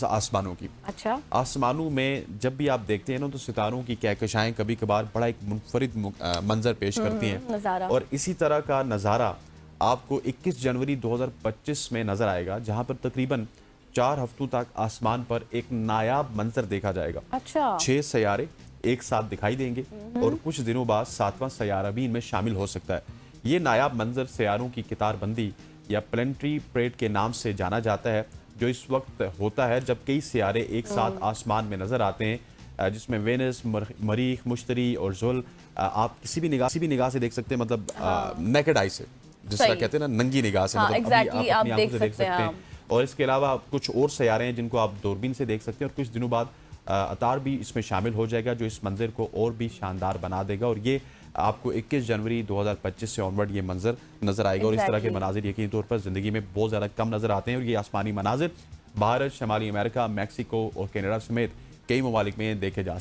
आसमानों की। अच्छा। आसमानों में जब भी आप देखते हैं ना तो सितारों की कहकशाएं कभी कभार बड़ा एक मुनफरिद मंजर पेश करती हैं। नज़ारा। और इसी तरह का नज़ारा आपको 21 जनवरी 2025 में नजर आएगा, जहां पर तकरीबन 4 हफ्तों तक आसमान पर एक नायाब मंजर देखा जाएगा। अच्छा। 6 सैयारे एक साथ दिखाई देंगे और कुछ दिनों बाद 7वां सैयारा भी इनमें शामिल हो सकता है। ये नायाब मंजर सैयारों की कितारबंदी या प्लेनेटरी परेड के नाम से जाना जाता है, जो इस वक्त होता है जब कई सियारे एक साथ आसमान में नजर आते हैं, जिसमें वेनस, मरीख, मुश्तरी और जुल आप किसी भी निगाह से देख सकते हैं, मतलब नेकेड आई से, जिस तरह सही। कहते हैं ना, नंगी निगाह से, हाँ, मतलब अभी एग्जैक्टली आप आप अपनी आंखों देख से देख सकते हैं। सकते हैं। और इसके अलावा कुछ और सैयारे हैं जिनको आप दूरबीन से देख सकते हैं, और कुछ दिनों बाद अतार भी इसमें शामिल हो जाएगा, जो इस मंजर को और भी शानदार बना देगा। और ये आपको 21 जनवरी 2025 से ऑनवर्ड ये मंजर नजर आएगा। और इस तरह के एग्जैक्टली। मनाजिर यकीनी तौर पर जिंदगी में बहुत ज़्यादा कम नजर आते हैं, और ये आसमानी मनाजिर भारत, शमाली अमेरिका, मैक्सिको और कनाडा समेत कई ममालिक में देखे जा सकते हैं।